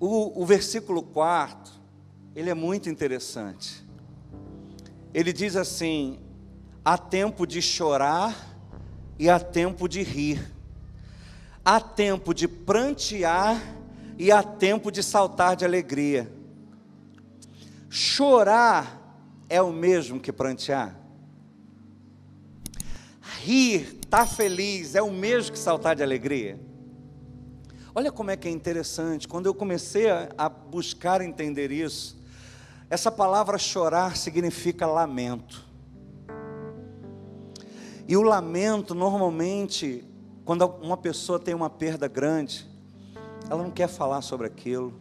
O versículo 4, ele é muito interessante. Ele diz assim: há tempo de chorar e há tempo de rir. Há tempo de prantear e há tempo de saltar de alegria. Chorar é o mesmo que prantear? Rir, estar feliz, é o mesmo que saltar de alegria? Olha como é que é interessante. Quando eu comecei a buscar entender isso, essa palavra chorar significa lamento. E o lamento, normalmente, quando uma pessoa tem uma perda grande, ela não quer falar sobre aquilo.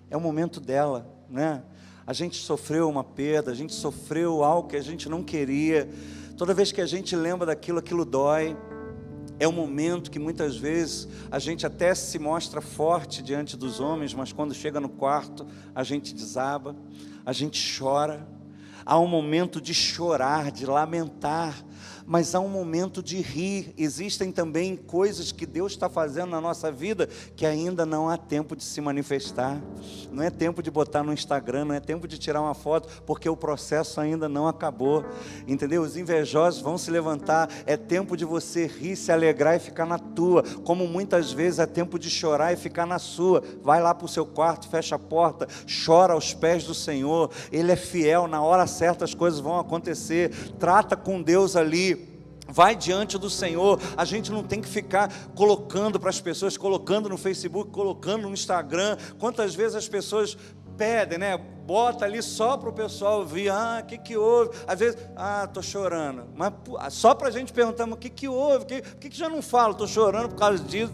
É o momento dela, né? A gente sofreu uma perda, a gente sofreu algo que a gente não queria. Toda vez que a gente lembra daquilo, aquilo dói. É um momento que muitas vezes a gente até se mostra forte diante dos homens, mas quando chega no quarto, a gente desaba, a gente chora. Há um momento de chorar, de lamentar, mas há um momento de rir. Existem também coisas que Deus está fazendo na nossa vida que ainda não há tempo de se manifestar. Não é tempo de botar no Instagram, não é tempo de tirar uma foto, porque o processo ainda não acabou, entendeu? Os invejosos vão se levantar. É tempo de você rir, se alegrar e ficar na tua, como muitas vezes é tempo de chorar e ficar na sua. Vai lá para o seu quarto, fecha a porta, chora aos pés do Senhor. Ele é fiel, na hora certa as coisas vão acontecer. Trata com Deus ali. Vai diante do Senhor. A gente não tem que ficar colocando para as pessoas, colocando no Facebook, colocando no Instagram. Quantas vezes as pessoas pedem, né? Bota ali só para o pessoal ver. O que houve? Às vezes, estou chorando. Mas só para a gente perguntar, o que houve? Por que já não falo? Estou chorando por causa disso.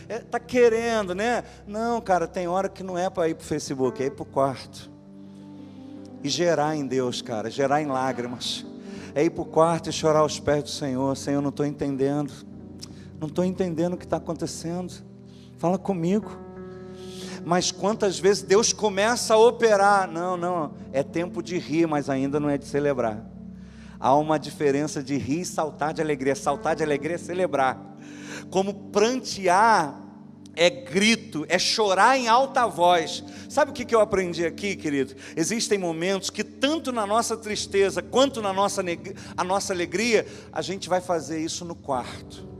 Está querendo, né? Não, cara, tem hora que não é para ir para o Facebook, é ir para o quarto. E gerar em Deus, cara, gerar em lágrimas. É ir para o quarto e chorar aos pés do Senhor. Senhor, não estou entendendo. Não estou entendendo o que está acontecendo. Fala comigo. Mas quantas vezes Deus começa a operar? Não, é tempo de rir, mas ainda não é de celebrar. Há uma diferença de rir e saltar de alegria. Saltar de alegria é celebrar. Como prantear é grito, é chorar em alta voz. Sabe o que eu aprendi aqui, querido? Existem momentos que tanto na nossa tristeza quanto na nossa alegria, a gente vai fazer isso no quarto.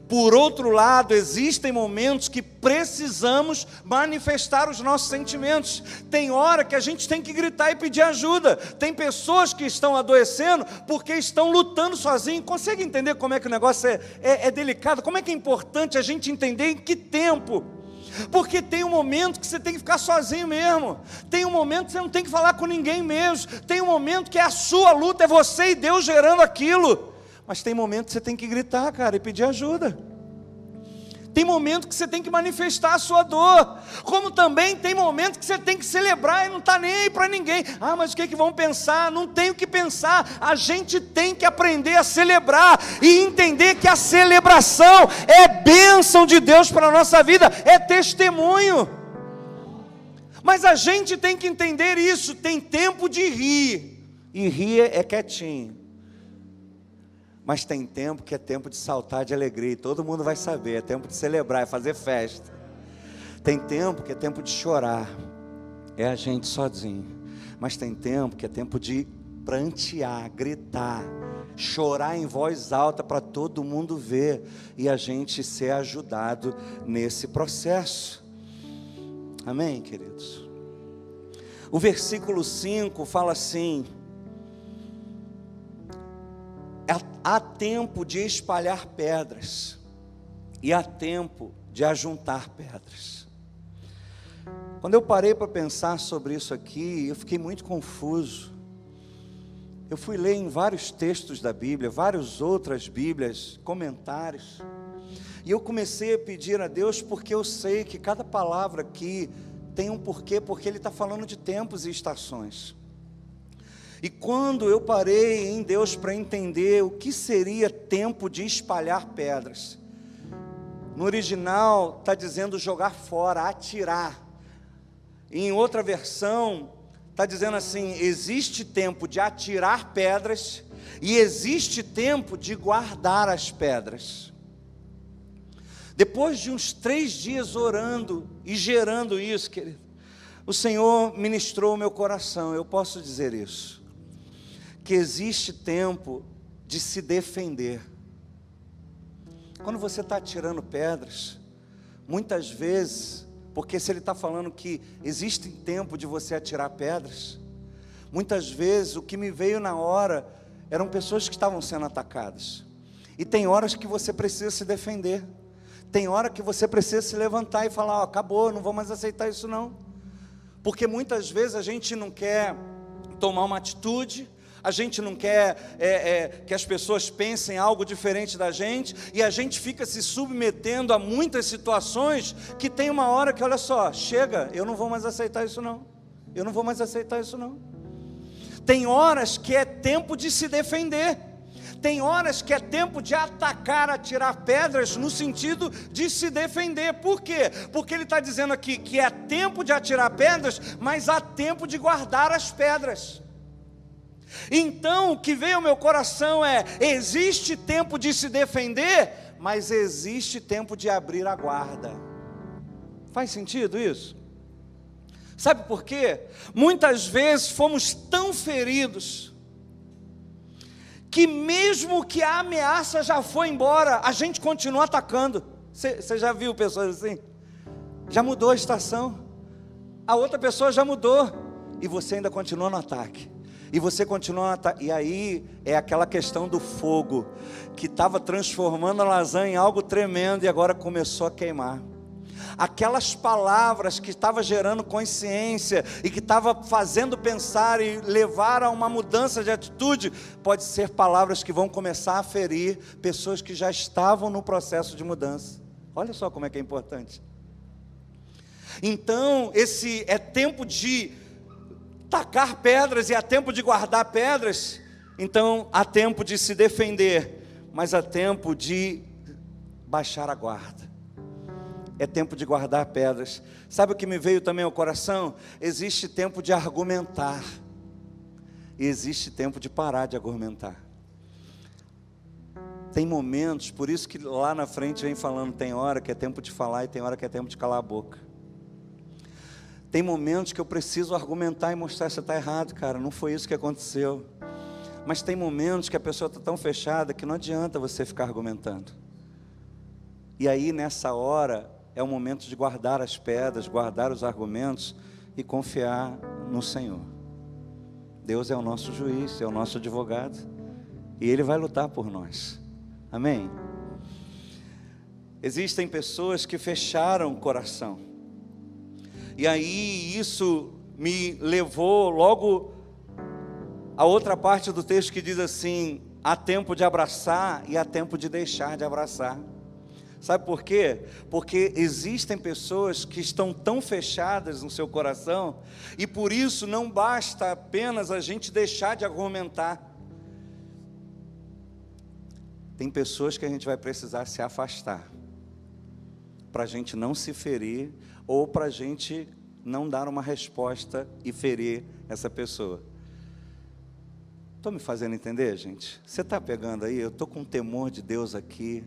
Por outro lado, existem momentos que precisamos manifestar os nossos sentimentos. Tem hora que a gente tem que gritar e pedir ajuda. Tem pessoas que estão adoecendo porque estão lutando sozinhos. Consegue entender como é que o negócio é delicado? Como é que é importante a gente entender em que tempo? Porque tem um momento que você tem que ficar sozinho mesmo. Tem um momento que você não tem que falar com ninguém mesmo. Tem um momento que é a sua luta, é você e Deus gerando aquilo. Mas tem momento que você tem que gritar, cara, e pedir ajuda. Tem momento que você tem que manifestar a sua dor. Como também tem momento que você tem que celebrar e não está nem aí para ninguém. Mas o que vão pensar? Não tem o que pensar. A gente tem que aprender a celebrar e entender que a celebração é bênção de Deus para a nossa vida, é testemunho. Mas a gente tem que entender isso. Tem tempo de rir, e rir é quietinho. Mas tem tempo que é tempo de saltar de alegria, e todo mundo vai saber, é tempo de celebrar, é fazer festa. Tem tempo que é tempo de chorar, é a gente sozinho. Mas tem tempo que é tempo de prantear, gritar, chorar em voz alta para todo mundo ver, e a gente ser ajudado nesse processo. Amém, queridos? O versículo 5 fala assim: há tempo de espalhar pedras e há tempo de ajuntar pedras. Quando eu parei para pensar sobre isso aqui, eu fiquei muito confuso. Eu fui ler em vários textos da Bíblia, várias outras Bíblias, comentários, e eu comecei a pedir a Deus, porque eu sei que cada palavra aqui tem um porquê, porque Ele está falando de tempos e estações. E quando eu parei em Deus para entender o que seria tempo de espalhar pedras, no original está dizendo jogar fora, atirar. Em outra versão está dizendo assim: existe tempo de atirar pedras e existe tempo de guardar as pedras. Depois de uns 3 dias orando e gerando isso, querido, o Senhor ministrou o meu coração. Eu posso dizer isso, que existe tempo de se defender. Quando você está atirando pedras, muitas vezes, porque se Ele está falando que existe tempo de você atirar pedras, muitas vezes o que me veio na hora eram pessoas que estavam sendo atacadas. E tem horas que você precisa se defender. Tem hora que você precisa se levantar e falar, acabou, não vou mais aceitar isso não. Porque muitas vezes a gente não quer tomar uma atitude, a gente não quer que as pessoas pensem algo diferente da gente, e a gente fica se submetendo a muitas situações, que tem uma hora que, olha só, chega, eu não vou mais aceitar isso não. Eu não vou mais aceitar isso não. Tem horas que é tempo de se defender. Tem horas que é tempo de atacar, atirar pedras, no sentido de se defender. Por quê? Porque ele está dizendo aqui que é tempo de atirar pedras, mas há tempo de guardar as pedras. Então, o que veio ao meu coração existe tempo de se defender, mas existe tempo de abrir a guarda. Faz sentido isso? Sabe por quê? Muitas vezes fomos tão feridos, que mesmo que a ameaça já foi embora, a gente continua atacando. Você já viu pessoas assim? Já mudou a estação, a outra pessoa já mudou, e você ainda continua no ataque. E você continua no ataque. E aí é aquela questão do fogo, que estava transformando a lasanha em algo tremendo, e agora começou a queimar. Aquelas palavras que estava gerando consciência e que estava fazendo pensar e levar a uma mudança de atitude, pode ser palavras que vão começar a ferir pessoas que já estavam no processo de mudança. Olha só como é que é importante. Então, esse é tempo de tacar pedras e há tempo de guardar pedras. Então, há tempo de se defender, mas há tempo de baixar a guarda. É tempo de guardar pedras. Sabe o que me veio também ao coração? Existe tempo de argumentar, e existe tempo de parar de argumentar. Tem momentos, por isso que lá na frente vem falando, tem hora que é tempo de falar e tem hora que é tempo de calar a boca. Tem momentos que eu preciso argumentar e mostrar, você está errado, cara, não foi isso que aconteceu. Mas tem momentos que a pessoa está tão fechada que não adianta você ficar argumentando. E aí nessa hora é o momento de guardar as pedras, guardar os argumentos e confiar no Senhor. Deus é o nosso juiz, é o nosso advogado, e Ele vai lutar por nós. Amém? Existem pessoas que fecharam o coração, e aí isso me levou logo a outra parte do texto que diz assim: há tempo de abraçar e há tempo de deixar de abraçar. Sabe por quê? Porque existem pessoas que estão tão fechadas no seu coração, e por isso não basta apenas a gente deixar de argumentar. Tem pessoas que a gente vai precisar se afastar, para a gente não se ferir, ou para a gente não dar uma resposta e ferir essa pessoa. Estou me fazendo entender, gente? Você está pegando aí? Eu estou com temor de Deus aqui,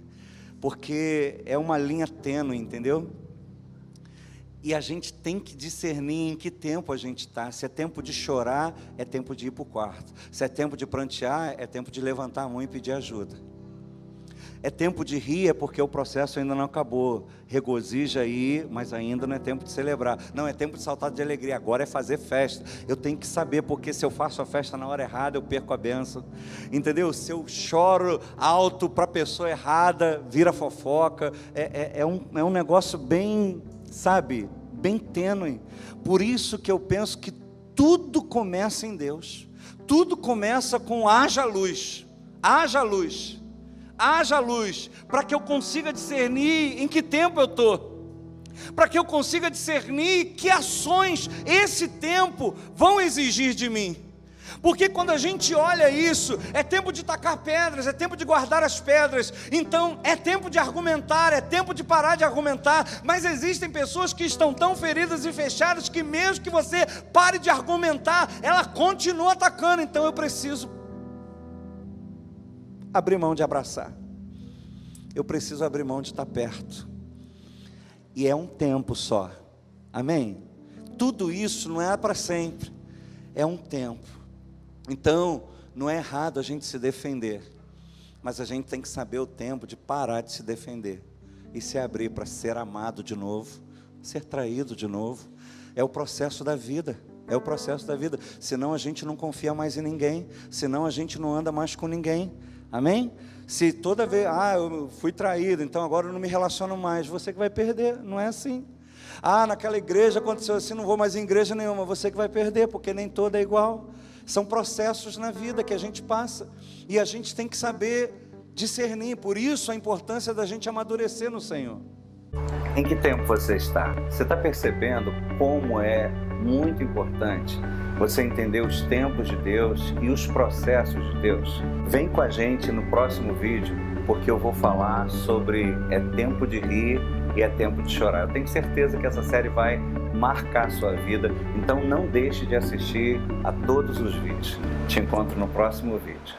porque é uma linha tênue, entendeu? E a gente tem que discernir em que tempo a gente está. Se é tempo de chorar, é tempo de ir para o quarto. Se é tempo de prantear, é tempo de levantar a mão e pedir ajuda. É tempo de rir, é porque o processo ainda não acabou. Regozija aí, mas ainda não é tempo de celebrar. Não, é tempo de saltar de alegria. Agora é fazer festa. Eu tenho que saber, porque se eu faço a festa na hora errada, eu perco a bênção. Entendeu? Se eu choro alto para a pessoa errada, vira fofoca. É um negócio bem, sabe, bem tênue. Por isso que eu penso que tudo começa em Deus. Tudo começa com haja luz. Haja luz. Haja luz, para que eu consiga discernir em que tempo eu estou, para que eu consiga discernir que ações esse tempo vão exigir de mim. Porque quando a gente olha isso, é tempo de tacar pedras, é tempo de guardar as pedras, então é tempo de argumentar, é tempo de parar de argumentar. Mas existem pessoas que estão tão feridas e fechadas, que mesmo que você pare de argumentar, ela continua atacando. Então eu preciso abrir mão de abraçar, eu preciso abrir mão de estar perto, e é um tempo só. Amém? Tudo isso não é para sempre, é um tempo. Então, não é errado a gente se defender, mas a gente tem que saber o tempo de parar de se defender e se abrir para ser amado de novo, ser traído de novo. É o processo da vida, é o processo da vida. Senão a gente não confia mais em ninguém, senão a gente não anda mais com ninguém. Amém? Se toda vez, eu fui traído, então agora eu não me relaciono mais, você que vai perder, não é assim. Naquela igreja aconteceu assim, não vou mais em igreja nenhuma, você que vai perder, porque nem toda é igual. São processos na vida que a gente passa, e a gente tem que saber discernir, por isso a importância da gente amadurecer no Senhor. Em que tempo você está? Você está percebendo como é muito importante você entender os tempos de Deus e os processos de Deus? Vem com a gente no próximo vídeo, porque eu vou falar sobre é tempo de rir e é tempo de chorar. Eu tenho certeza que essa série vai marcar a sua vida, então não deixe de assistir a todos os vídeos. Te encontro no próximo vídeo.